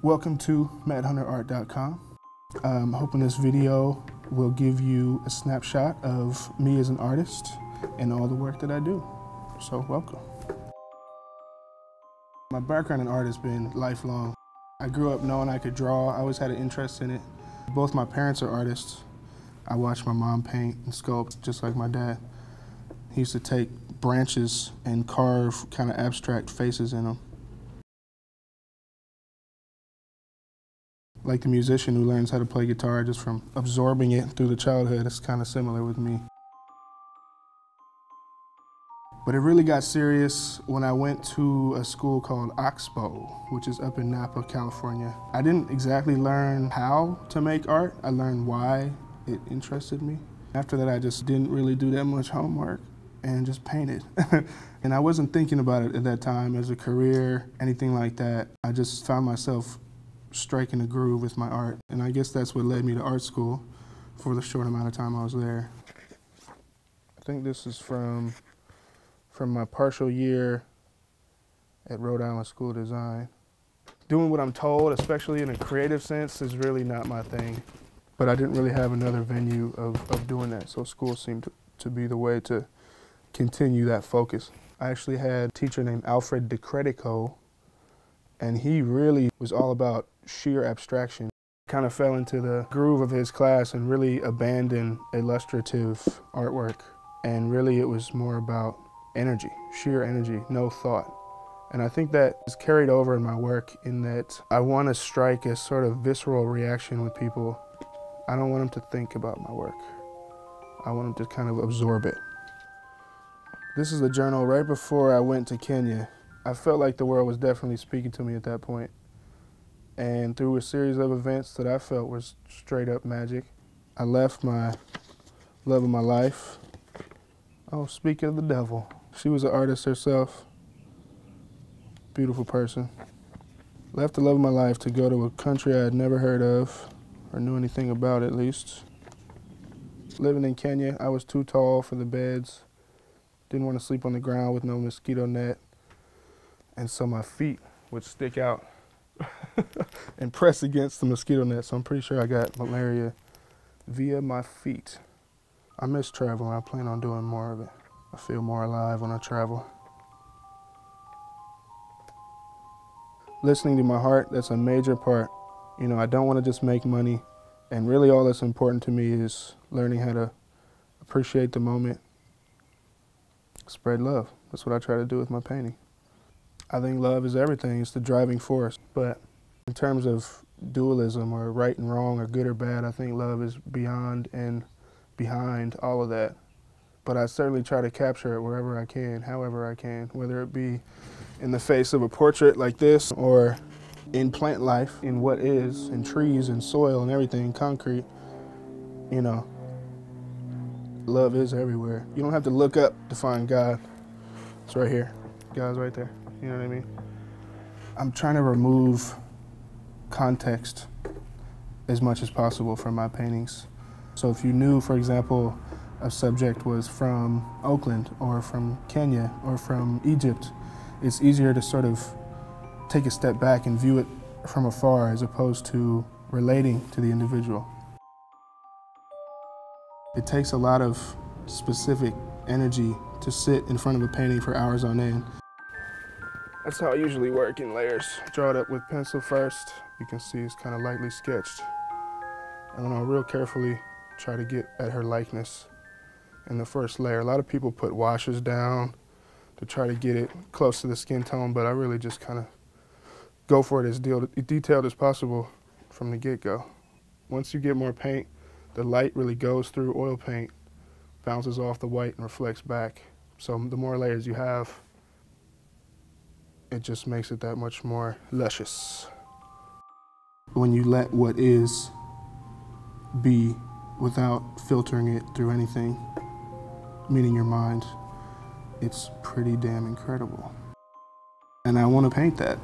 Welcome to MattHunterArt.com. I'm hoping this video will give you a snapshot of me as an artist and all the work that I do. So welcome. My background in art has been lifelong. I grew up knowing I could draw. I always had an interest in it. Both my parents are artists. I watched my mom paint and sculpt just like my dad. He used to take branches and carve kind of abstract faces in them. Like the musician who learns how to play guitar just from absorbing it through the childhood, it's kind of similar with me. But it really got serious when I went to a school called Oxbow, which is up in Napa, California. I didn't exactly learn how to make art. I learned why it interested me. After that, I just didn't really do that much homework and just painted. And I wasn't thinking about it at that time as a career, anything like that. I just found myself striking a groove with my art. And I guess that's what led me to art school for the short amount of time I was there. I think this is from my partial year at Rhode Island School of Design. Doing what I'm told, especially in a creative sense, is really not my thing. But I didn't really have another venue of doing that, so school seemed to be the way to continue that focus. I actually had a teacher named Alfred DeCredico, and he really was all about sheer abstraction. Kind of fell into the groove of his class and really abandoned illustrative artwork. And really it was more about energy, sheer energy, no thought. And I think that is carried over in my work in that I want to strike a sort of visceral reaction with people. I don't want them to think about my work. I want them to kind of absorb it. This is a journal right before I went to Kenya. I felt like the world was definitely speaking to me at that point. And through a series of events that I felt was straight up magic, I left my love of my life. Oh, speaking of the devil, she was an artist herself. Beautiful person. Left the love of my life to go to a country I had never heard of, or knew anything about at least. Living in Kenya, I was too tall for the beds. Didn't want to sleep on the ground with no mosquito net. And so my feet would stick out and press against the mosquito net. So I'm pretty sure I got malaria via my feet. I miss traveling. I plan on doing more of it. I feel more alive when I travel. Listening to my heart, that's a major part. You know, I don't want to just make money. And really all that's important to me is learning how to appreciate the moment. Spread love. That's what I try to do with my painting. I think love is everything. It's the driving force. But in terms of dualism or right and wrong or good or bad, I think love is beyond and behind all of that. But I certainly try to capture it wherever I can, however I can, whether it be in the face of a portrait like this or in plant life, in what is, in trees and soil and everything, concrete. You know, love is everywhere. You don't have to look up to find God. It's right here. God's right there. You know what I mean? I'm trying to remove context as much as possible from my paintings. So if you knew, for example, a subject was from Oakland or from Kenya or from Egypt, it's easier to sort of take a step back and view it from afar as opposed to relating to the individual. It takes a lot of specific energy to sit in front of a painting for hours on end. That's how I usually work in layers. Draw it up with pencil first. You can see it's kind of lightly sketched. And then I'll real carefully try to get at her likeness in the first layer. A lot of people put washes down to try to get it close to the skin tone, but I really just kind of go for it as detailed as possible from the get-go. Once you get more paint, the light really goes through oil paint, bounces off the white and reflects back. So the more layers you have, it just makes it that much more luscious. When you let what is be without filtering it through anything, meaning your mind, it's pretty damn incredible. And I want to paint that.